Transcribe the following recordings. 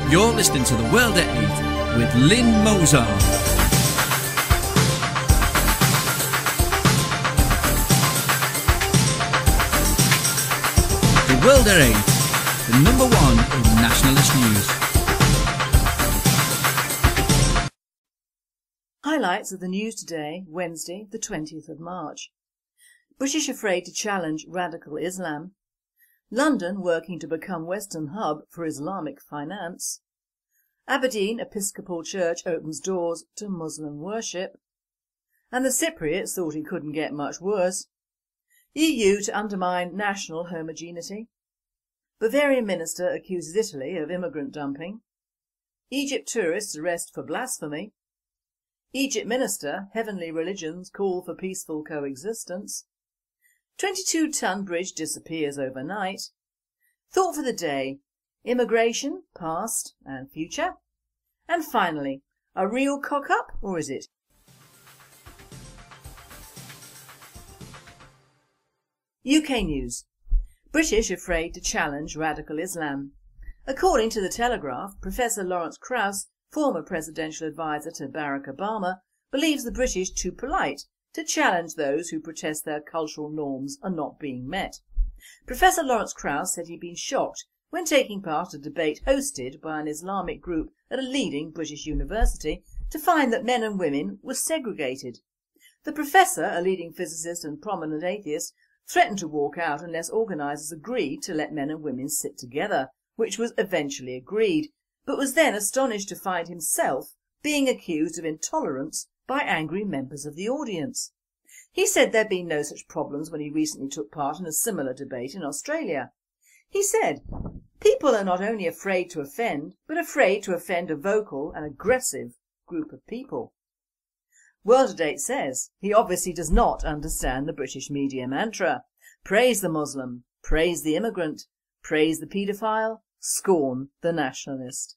You're listening to The World at 8 with Lynn Mozart. The World at 8, the number one in nationalist news. Highlights of the news today, Wednesday the 20th of March. British afraid to challenge radical Islam. London working to become Western hub for Islamic finance. Aberdeen Episcopal Church opens doors to Muslim worship. And the Cypriots thought it couldn't get much worse. EU to undermine national homogeneity. Bavarian minister accuses Italy of immigrant dumping. Egypt tourists arrest for blasphemy. Egypt minister, heavenly religions call for peaceful coexistence. 22-ton bridge disappears overnight. Thought for the day, immigration, past and future. And finally, a real cock-up, or is it? UK news. British afraid to challenge radical Islam. According to The Telegraph, Professor Lawrence Krauss, former presidential advisor to Barack Obama, believes the British too polite to challenge those who protest their cultural norms are not being met. Professor Lawrence Krauss said he'd been shocked when taking part in a debate hosted by an Islamic group at a leading British university to find that men and women were segregated. The professor, a leading physicist and prominent atheist, threatened to walk out unless organisers agreed to let men and women sit together, which was eventually agreed, but was then astonished to find himself being accused of intolerance by angry members of the audience. He said there'd been no such problems when he recently took part in a similar debate in Australia. He said, "People are not only afraid to offend, but afraid to offend a vocal and aggressive group of people." World at 8 says he obviously does not understand the British media mantra. Praise the Muslim, praise the immigrant, praise the paedophile, scorn the nationalist.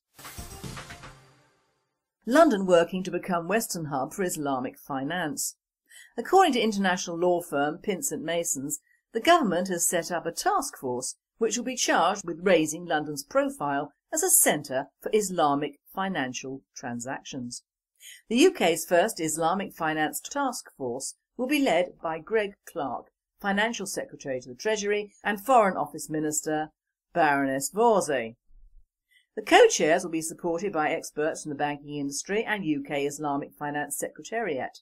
London working to become Western hub for Islamic finance. According to international law firm Pinsent Masons, the government has set up a task force which will be charged with raising London's profile as a centre for Islamic financial transactions. The UK's first Islamic finance task force will be led by Greg Clark, Financial Secretary to the Treasury and Foreign Office Minister Baroness Vorsey. The co-chairs will be supported by experts from the banking industry and UK Islamic Finance Secretariat.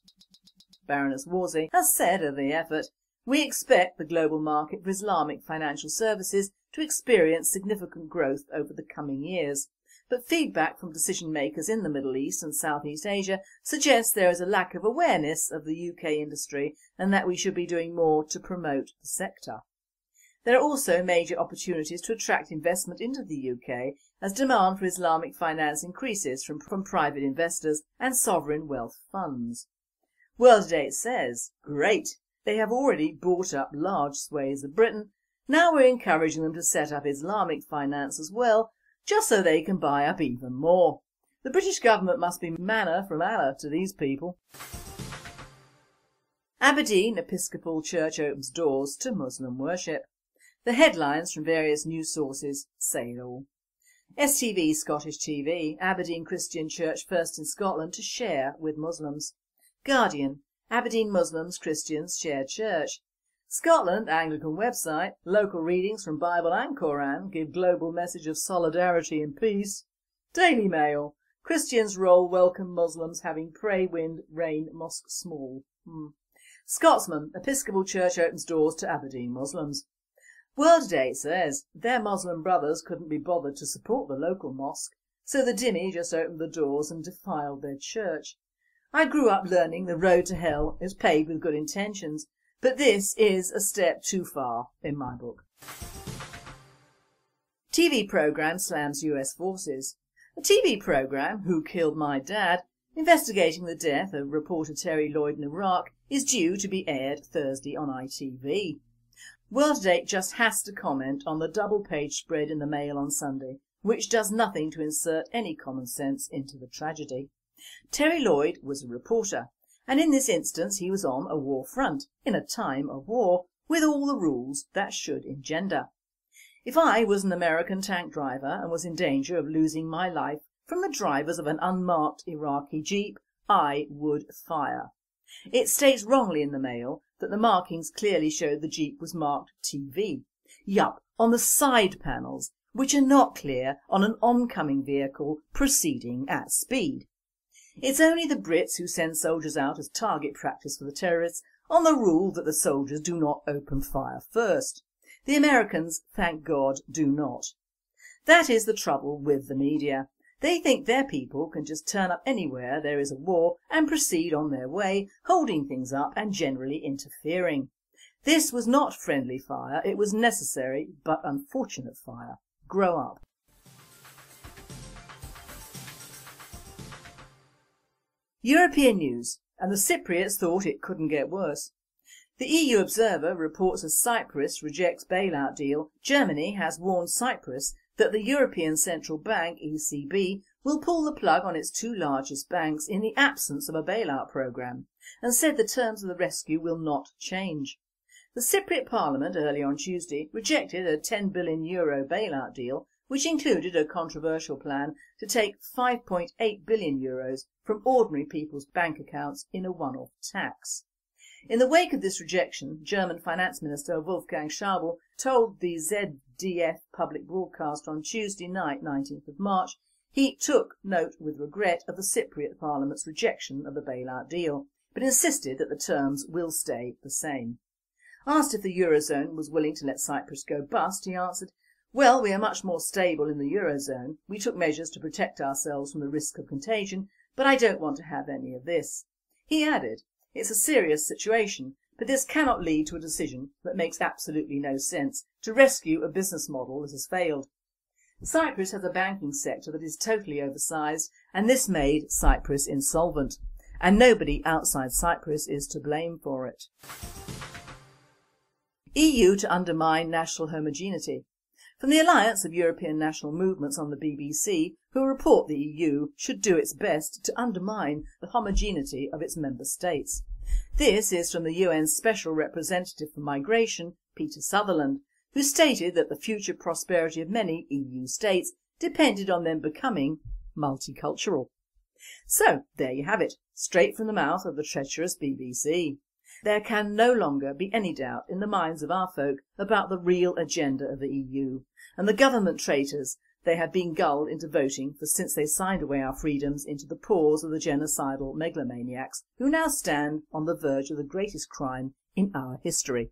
Baroness Vorsey has said of the effort, "We expect the global market for Islamic financial services to experience significant growth over the coming years, but feedback from decision makers in the Middle East and Southeast Asia suggests there is a lack of awareness of the UK industry and that we should be doing more to promote the sector." There are also major opportunities to attract investment into the UK as demand for Islamic finance increases from private investors and sovereign wealth funds. World at 8 says, "Great, they have already bought up large swathes of Britain. Now we're encouraging them to set up Islamic finance as well, just so they can buy up even more. The British government must be manna from Allah to these people." Aberdeen Episcopal Church opens doors to Muslim worship. The headlines from various news sources say it all. STV Scottish TV, Aberdeen Christian Church first in Scotland to share with Muslims. Guardian, Aberdeen Muslims Christians share church. Scotland Anglican website, local readings from Bible and Koran give global message of solidarity and peace. Daily Mail, Christians roll welcome Muslims having pray wind rain mosque small. Scotsman, Episcopal Church opens doors to Aberdeen Muslims. World at 8 says their Muslim brothers couldn't be bothered to support the local mosque, so the dhimmi just opened the doors and defiled their church. I grew up learning the road to hell is paved with good intentions, but this is a step too far in my book. TV programme slams US forces. A TV programme, Who Killed My Dad, investigating the death of reporter Terry Lloyd in Iraq, is due to be aired Thursday on ITV. World at 8 just has to comment on the double-page spread in the Mail on Sunday, which does nothing to insert any common sense into the tragedy. Terry Lloyd was a reporter, and in this instance he was on a war front, in a time of war, with all the rules that should engender. If I was an American tank driver and was in danger of losing my life from the drivers of an unmarked Iraqi jeep, I would fire. It states wrongly in the Mail that the markings clearly showed the jeep was marked TV. Yup, on the side panels, which are not clear on an oncoming vehicle proceeding at speed. It's only the Brits who send soldiers out as target practice for the terrorists on the rule that the soldiers do not open fire first. The Americans, thank God, do not. That is the trouble with the media. They think their people can just turn up anywhere there is a war and proceed on their way, holding things up and generally interfering. This was not friendly fire, it was necessary but unfortunate fire. Grow up. European news, and the Cypriots thought it couldn't get worse. The EU Observer reports as Cyprus rejects bailout deal, Germany has warned Cyprus that the European Central Bank, ECB, will pull the plug on its two largest banks in the absence of a bailout programme, and said the terms of the rescue will not change. The Cypriot Parliament early on Tuesday rejected a €10 billion bailout deal, which included a controversial plan to take €5.8 billion from ordinary people's bank accounts in a one-off tax. In the wake of this rejection, German Finance Minister Wolfgang Schäuble told the ZDF public broadcast on Tuesday night, 19th of March, he took note with regret of the Cypriot Parliament's rejection of the bailout deal, but insisted that the terms will stay the same. Asked if the Eurozone was willing to let Cyprus go bust, he answered, "Well, we are much more stable in the Eurozone. We took measures to protect ourselves from the risk of contagion, but I don't want to have any of this." He added, "It's a serious situation, but this cannot lead to a decision that makes absolutely no sense to rescue a business model that has failed." Cyprus has a banking sector that is totally oversized, and this made Cyprus insolvent, and nobody outside Cyprus is to blame for it. EU to undermine national homogeneity. From the Alliance of European National Movements on the BBC, who report the EU should do its best to undermine the homogeneity of its member states. This is from the UN's Special Representative for Migration, Peter Sutherland, who stated that the future prosperity of many EU states depended on them becoming multicultural. So there you have it, straight from the mouth of the treacherous BBC. There can no longer be any doubt in the minds of our folk about the real agenda of the EU and the government traitors they have been gulled into voting for since they signed away our freedoms into the paws of the genocidal megalomaniacs who now stand on the verge of the greatest crime in our history.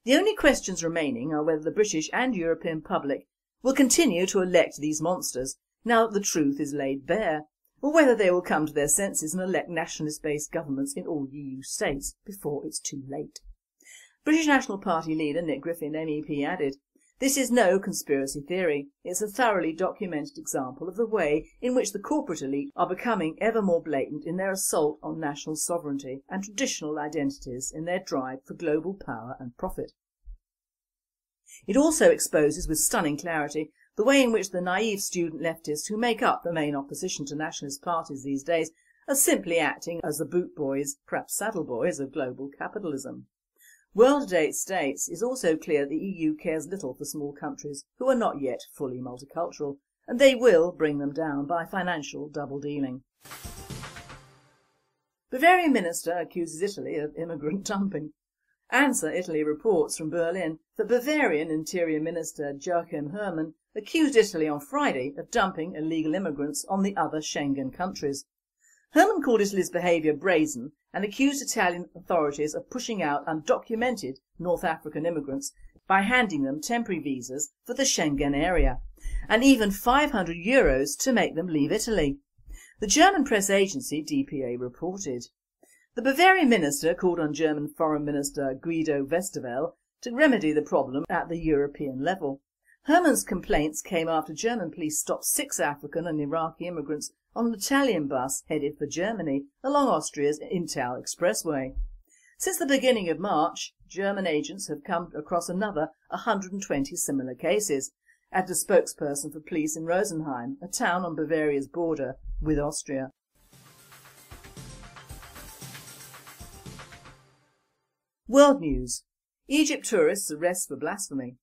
The only questions remaining are whether the British and European public will continue to elect these monsters now that the truth is laid bare, or whether they will come to their senses and elect nationalist-based governments in all EU states before it's too late. British National Party leader Nick Griffin, MEP, added, "This is no conspiracy theory. It's a thoroughly documented example of the way in which the corporate elite are becoming ever more blatant in their assault on national sovereignty and traditional identities in their drive for global power and profit." It also exposes with stunning clarity the way in which the naive student leftists who make up the main opposition to nationalist parties these days are simply acting as the boot boys, perhaps saddle boys, of global capitalism. World at 8 states is also clear that the EU cares little for small countries who are not yet fully multicultural, and they will bring them down by financial double-dealing. Bavarian minister accuses Italy of immigrant dumping. Answer Italy reports from Berlin that Bavarian Interior Minister Joachim Herrmann accused Italy on Friday of dumping illegal immigrants on the other Schengen countries. Herrmann called Italy's behaviour brazen and accused Italian authorities of pushing out undocumented North African immigrants by handing them temporary visas for the Schengen area, and even €500 to make them leave Italy. The German press agency dpa reported. The Bavarian minister called on German Foreign Minister Guido Westerwelle to remedy the problem at the European level. Herrmann's complaints came after German police stopped 6 African and Iraqi immigrants on an Italian bus headed for Germany along Austria's Inntal expressway. Since the beginning of March, German agents have come across another 120 similar cases, added a spokesperson for police in Rosenheim, a town on Bavaria's border with Austria. World news. Egypt tourists arrest for blasphemy.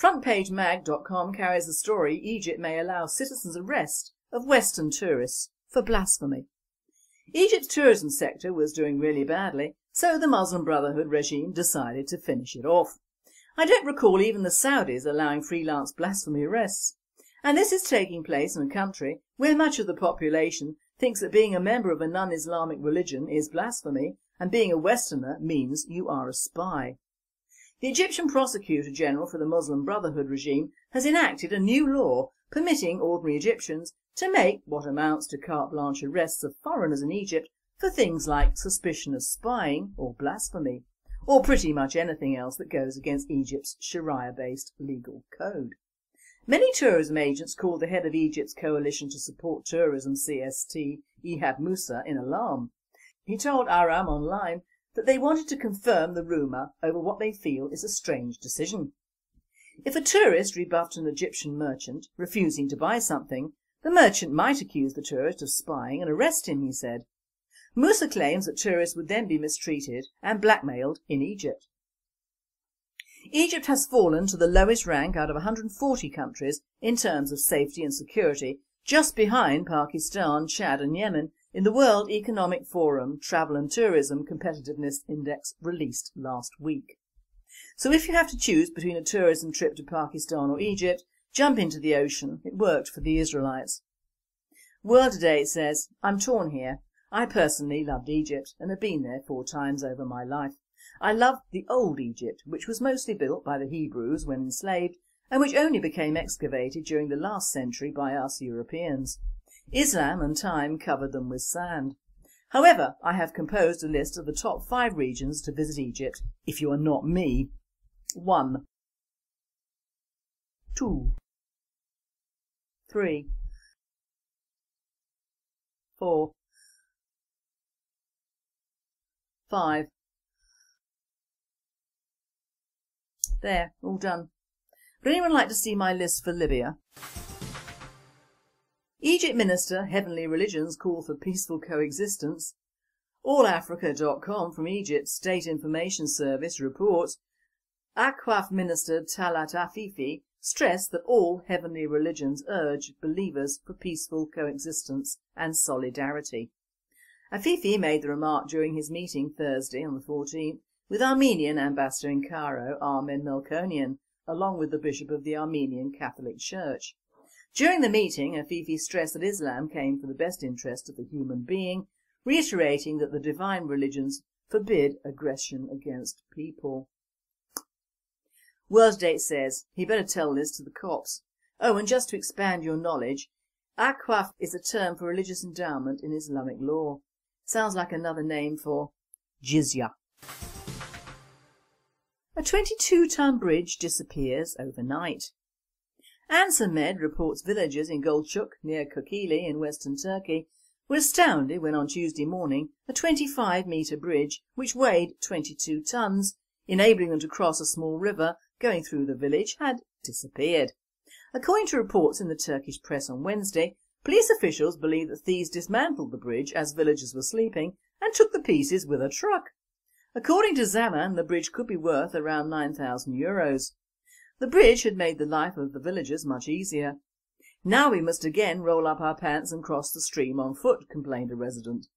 FrontPageMag.com carries the story Egypt may allow citizens' arrest of Western tourists for blasphemy. Egypt's tourism sector was doing really badly, so the Muslim Brotherhood regime decided to finish it off. I don't recall even the Saudis allowing freelance blasphemy arrests. And this is taking place in a country where much of the population thinks that being a member of a non-Islamic religion is blasphemy and being a Westerner means you are a spy. The Egyptian Prosecutor General for the Muslim Brotherhood regime has enacted a new law permitting ordinary Egyptians to make what amounts to carte blanche arrests of foreigners in Egypt for things like suspicion of spying or blasphemy, or pretty much anything else that goes against Egypt's Sharia-based legal code. Many tourism agents called the head of Egypt's Coalition to Support Tourism CST, Ihab Musa, in alarm. He told Aram Online that they wanted to confirm the rumour over what they feel is a strange decision. If a tourist rebuffed an Egyptian merchant, refusing to buy something, the merchant might accuse the tourist of spying and arrest him, he said. Musa claims that tourists would then be mistreated and blackmailed in Egypt. Egypt has fallen to the lowest rank out of 140 countries in terms of safety and security, just behind Pakistan, Chad and Yemen in the World Economic Forum Travel and Tourism Competitiveness Index released last week. So if you have to choose between a tourism trip to Pakistan or Egypt, jump into the ocean. It worked for the Israelites. World Today says, I'm torn here. I personally loved Egypt and have been there 4 times over my life. I loved the old Egypt, which was mostly built by the Hebrews when enslaved and which only became excavated during the last century by us Europeans. Islam and time covered them with sand. However, I have composed a list of the top 5 regions to visit Egypt if you are not me. 1, 2, 3, 4, 5. There, all done. Would anyone like to see my list for Libya? Egypt Minister, Heavenly Religions call for peaceful coexistence. AllAfrica.com from Egypt's State Information Service reports Aqaf Minister Talat Afifi stressed that all heavenly religions urge believers for peaceful coexistence and solidarity. Afifi made the remark during his meeting Thursday on the 14th with Armenian Ambassador in Cairo, Armen Melkonian, along with the Bishop of the Armenian Catholic Church. During the meeting, Afifi stressed that Islam came for the best interest of the human being, reiterating that the divine religions forbid aggression against people. World Date says, he better tell this to the cops. Oh, and just to expand your knowledge, Aqaf is a term for religious endowment in Islamic law. Sounds like another name for jizya. A 22-ton bridge disappears overnight. Answer Med reports villagers in Golchuk, near Kokili in western Turkey, were astounded when on Tuesday morning a 25-metre bridge, which weighed 22 tons, enabling them to cross a small river going through the village, had disappeared. According to reports in the Turkish press on Wednesday, police officials believe that thieves dismantled the bridge as villagers were sleeping and took the pieces with a truck. According to Zaman, the bridge could be worth around €9,000. The bridge had made the life of the villagers much easier. Now we must again roll up our pants and cross the stream on foot, complained a resident.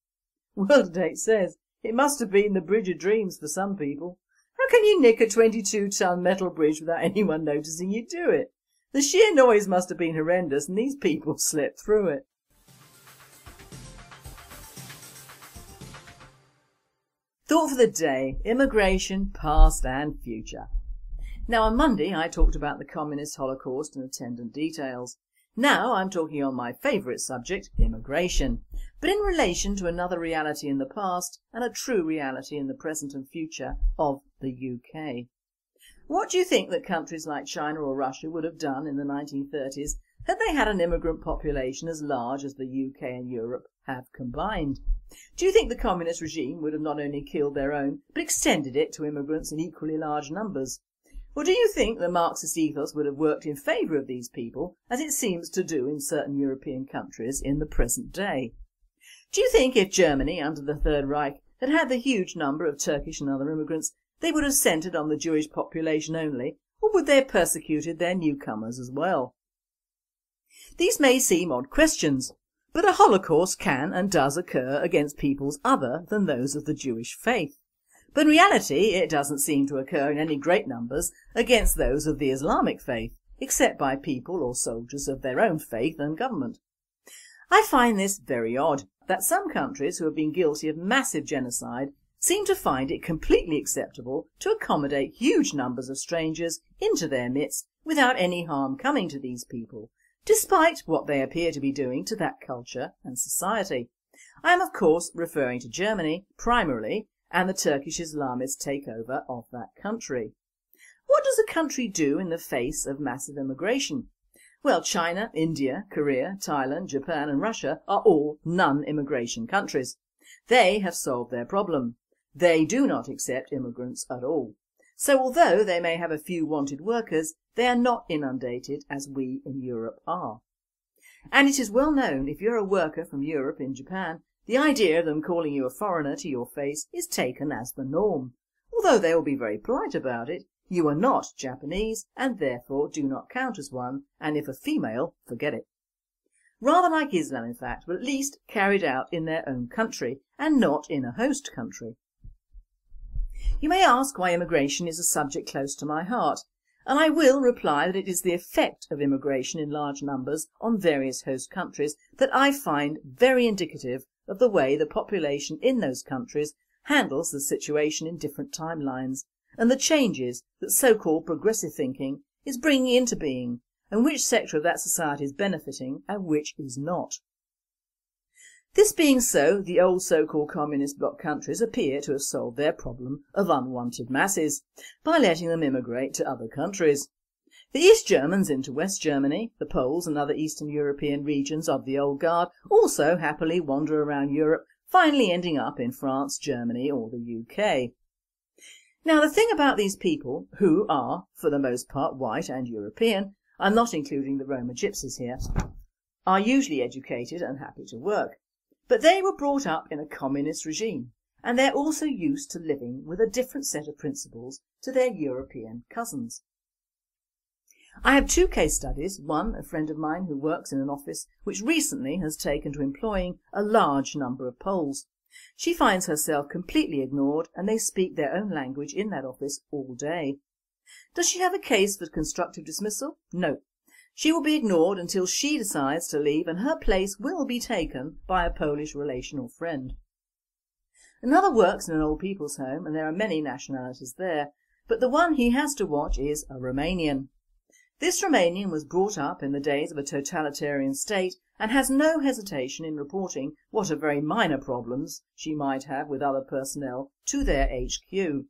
World Date says it must have been the bridge of dreams for some people. How can you nick a 22-ton metal bridge without anyone noticing you do it? The sheer noise must have been horrendous and these people slept through it. Thought for the day, immigration, past and future. Now on Monday I talked about the communist Holocaust and attendant details. Now I'm talking on my favourite subject, immigration, but in relation to another reality in the past and a true reality in the present and future of the UK. What do you think that countries like China or Russia would have done in the 1930s had they had an immigrant population as large as the UK and Europe have combined? Do you think the communist regime would have not only killed their own but extended it to immigrants in equally large numbers? Or do you think the Marxist ethos would have worked in favour of these people, as it seems to do in certain European countries in the present day? Do you think if Germany, under the Third Reich, had had the huge number of Turkish and other immigrants, they would have centred on the Jewish population only, or would they have persecuted their newcomers as well? These may seem odd questions, but a Holocaust can and does occur against peoples other than those of the Jewish faith. But in reality it doesn't seem to occur in any great numbers against those of the Islamic faith, except by people or soldiers of their own faith and government. I find this very odd, that some countries who have been guilty of massive genocide seem to find it completely acceptable to accommodate huge numbers of strangers into their midst without any harm coming to these people, despite what they appear to be doing to that culture and society. I am of course referring to Germany primarily, and the Turkish Islamist takeover of that country. What does a country do in the face of massive immigration? Well, China, India, Korea, Thailand, Japan and Russia are all non-immigration countries. They have solved their problem. They do not accept immigrants at all. So although they may have a few wanted workers, they are not inundated as we in Europe are. And it is well known, if you're a worker from Europe in Japan, the idea of them calling you a foreigner to your face is taken as the norm. Although they will be very polite about it, you are not Japanese and therefore do not count as one, and if a female, forget it. Rather like Islam in fact, but at least carried out in their own country and not in a host country. You may ask why immigration is a subject close to my heart, and I will reply that it is the effect of immigration in large numbers on various host countries that I find very indicative of the way the population in those countries handles the situation in different timelines, and the changes that so-called progressive thinking is bringing into being, and which sector of that society is benefiting and which is not. This being so, the old so-called communist bloc countries appear to have solved their problem of unwanted masses by letting them immigrate to other countries. The East Germans into West Germany, the Poles and other Eastern European regions of the old guard also happily wander around Europe, finally ending up in France, Germany or the UK. Now the thing about these people, who are, for the most part, white and European, I'm not including the Roma gypsies here, are usually educated and happy to work. But they were brought up in a communist regime, and they're also used to living with a different set of principles to their European cousins. I have two case studies, one a friend of mine who works in an office which recently has taken to employing a large number of Poles. She finds herself completely ignored and they speak their own language in that office all day. Does she have a case for constructive dismissal? No. She will be ignored until she decides to leave and her place will be taken by a Polish relation or friend. Another works in an old people's home and there are many nationalities there, but the one he has to watch is a Romanian. This Romanian was brought up in the days of a totalitarian state and has no hesitation in reporting what are very minor problems she might have with other personnel to their HQ.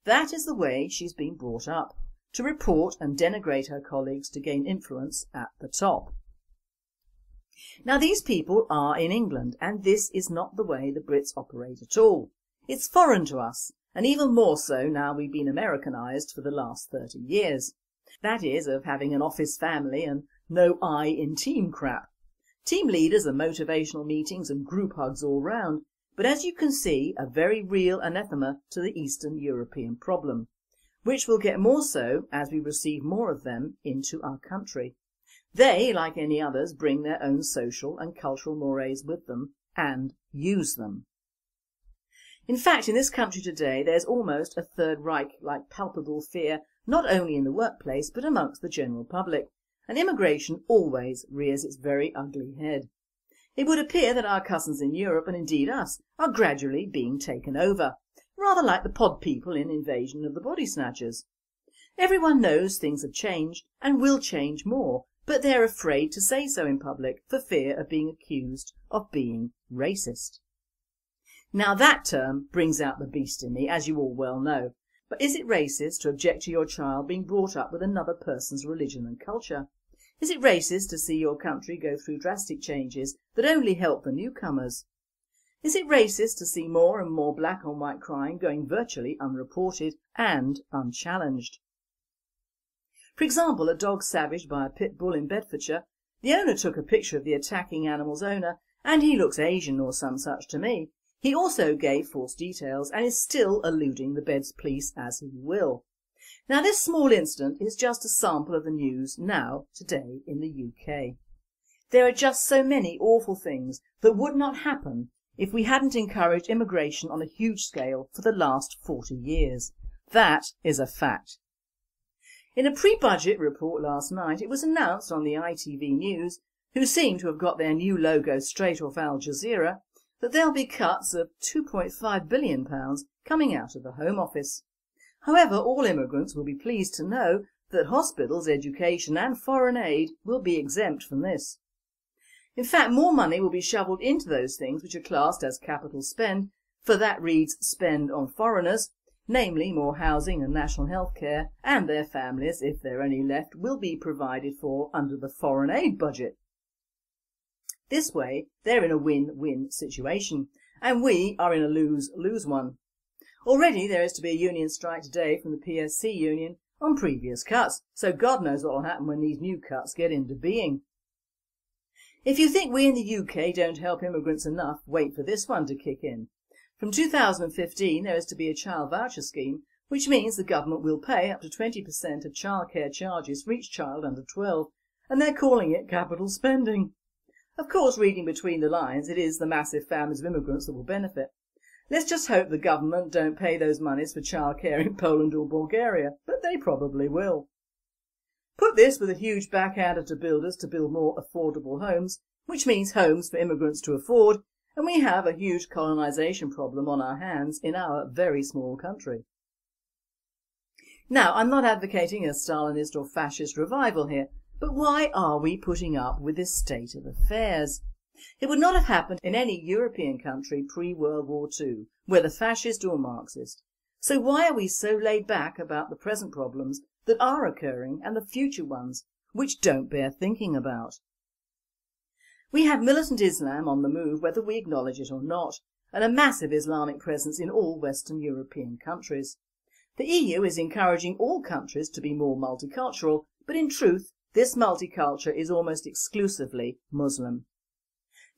That is the way she's been brought up, to report and denigrate her colleagues to gain influence at the top. Now these people are in England and this is not the way the Brits operate at all. It's foreign to us, and even more so now we've been Americanised for the last 30 years. That is, of having an office family and no I in team crap. Team leaders and motivational meetings and group hugs all round, but as you can see, a very real anathema to the Eastern European problem, which will get more so as we receive more of them into our country. They, like any others, bring their own social and cultural mores with them and use them. In fact, in this country today there's almost a Third Reich-like palpable fear not only in the workplace but amongst the general public, and immigration always rears its very ugly head. It would appear that our cousins in Europe, and indeed us, are gradually being taken over, rather like the pod people in Invasion of the Body Snatchers. Everyone knows things have changed and will change more, but they're afraid to say so in public for fear of being accused of being racist. Now that term brings out the beast in me, as you all well know. But is it racist to object to your child being brought up with another person's religion and culture? Is it racist to see your country go through drastic changes that only help the newcomers? Is it racist to see more and more black on white crime going virtually unreported and unchallenged? For example, a dog savaged by a pit bull in Bedfordshire, the owner took a picture of the attacking animal's owner and he looks Asian or some such to me. He also gave false details and is still eluding the Beds police as he will. Now this small incident is just a sample of the news now, today in the UK. There are just so many awful things that would not happen if we hadn't encouraged immigration on a huge scale for the last 40 years. That is a fact. In a pre-budget report last night, it was announced on the ITV News, who seem to have got their new logo straight off Al Jazeera, that there'll be cuts of £2.5 billion coming out of the Home Office. However, all immigrants will be pleased to know that hospitals, education and foreign aid will be exempt from this. In fact, more money will be shovelled into those things which are classed as capital spend, for that reads spend on foreigners, namely more housing and national health care, and their families, if there are any left, will be provided for under the foreign aid budget. This way, they're in a win-win situation, and we are in a lose-lose one. Already there is to be a union strike today from the PSC union on previous cuts, so God knows what will happen when these new cuts get into being. If you think we in the UK don't help immigrants enough, wait for this one to kick in. From 2015 there is to be a child voucher scheme, which means the government will pay up to 20% of childcare charges for each child under 12, and they're calling it capital spending. Of course, reading between the lines, it is the massive families of immigrants that will benefit. Let's just hope the government don't pay those monies for childcare in Poland or Bulgaria, but they probably will. Put this with a huge backhander to builders to build more affordable homes, which means homes for immigrants to afford, and we have a huge colonisation problem on our hands in our very small country. Now, I'm not advocating a Stalinist or fascist revival here, but why are we putting up with this state of affairs? It would not have happened in any European country pre-World War II, whether fascist or Marxist. So why are we so laid back about the present problems that are occurring and the future ones which don't bear thinking about? We have militant Islam on the move whether we acknowledge it or not, and a massive Islamic presence in all Western European countries. The EU is encouraging all countries to be more multicultural, but in truth this multiculture is almost exclusively Muslim.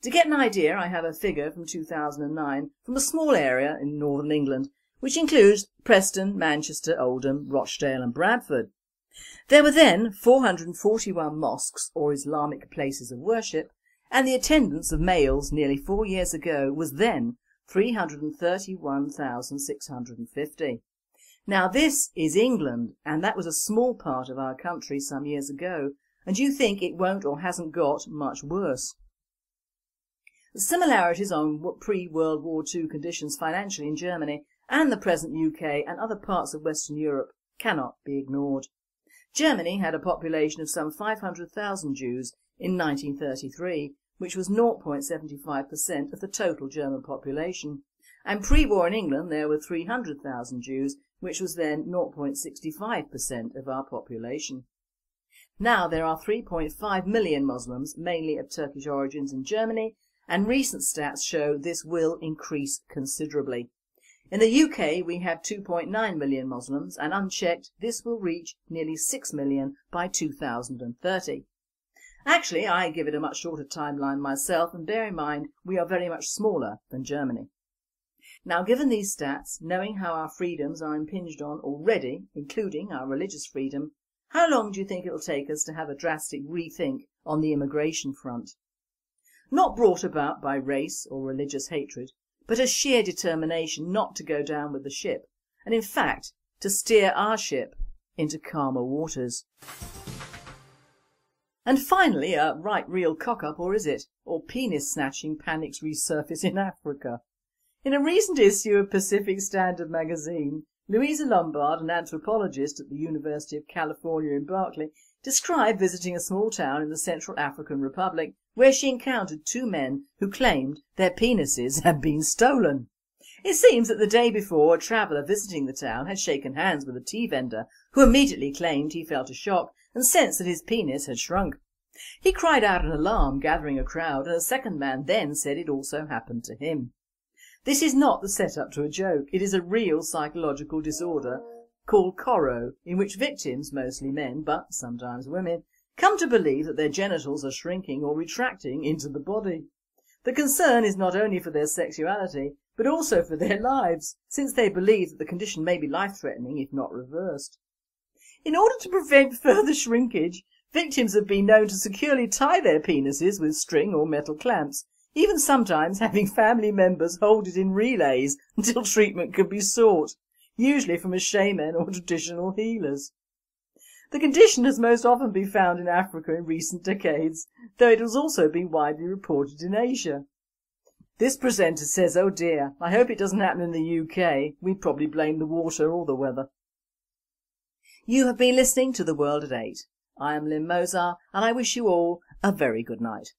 To get an idea, I have a figure from 2009 from a small area in northern England, which includes Preston, Manchester, Oldham, Rochdale and Bradford. There were then 441 mosques or Islamic places of worship, and the attendance of males nearly 4 years ago was then 331,650. Now this is England, and that was a small part of our country some years ago, and you think it won't or hasn't got much worse. The similarities on pre-World War II conditions financially in Germany and the present UK and other parts of Western Europe cannot be ignored. Germany had a population of some 500,000 Jews in 1933, which was 0.75% of the total German population, and pre-war in England there were 300,000 Jews, which was then 0.65% of our population. Now there are 3.5 million Muslims, mainly of Turkish origins, in Germany, and recent stats show this will increase considerably. In the UK we have 2.9 million Muslims, and unchecked this will reach nearly 6 million by 2030. Actually, I give it a much shorter timeline myself, and bear in mind we are very much smaller than Germany. Now, given these stats, knowing how our freedoms are impinged on already, including our religious freedom, how long do you think it will take us to have a drastic rethink on the immigration front? Not brought about by race or religious hatred, but a sheer determination not to go down with the ship, and in fact to steer our ship into calmer waters. And finally, a right real cock-up, or is it? Or penis-snatching panics resurface in Africa. In a recent issue of Pacific Standard magazine, Louisa Lombard, an anthropologist at the University of California in Berkeley, described visiting a small town in the Central African Republic where she encountered two men who claimed their penises had been stolen. It seems that the day before, a traveller visiting the town had shaken hands with a tea vendor who immediately claimed he felt a shock and sensed that his penis had shrunk. He cried out in alarm, gathering a crowd, and a second man then said it also happened to him. This is not the setup to a joke. It is a real psychological disorder called Coro, in which victims, mostly men but sometimes women, come to believe that their genitals are shrinking or retracting into the body. The concern is not only for their sexuality but also for their lives, since they believe that the condition may be life-threatening if not reversed. In order to prevent further shrinkage, victims have been known to securely tie their penises with string or metal clamps, even sometimes having family members hold it in relays until treatment could be sought, usually from a shaman or traditional healers. The condition has most often been found in Africa in recent decades, though it has also been widely reported in Asia. This presenter says, "Oh dear, I hope it doesn't happen in the UK. We'd probably blame the water or the weather." You have been listening to The World at 8. I am Lynn Mozart and I wish you all a very good night.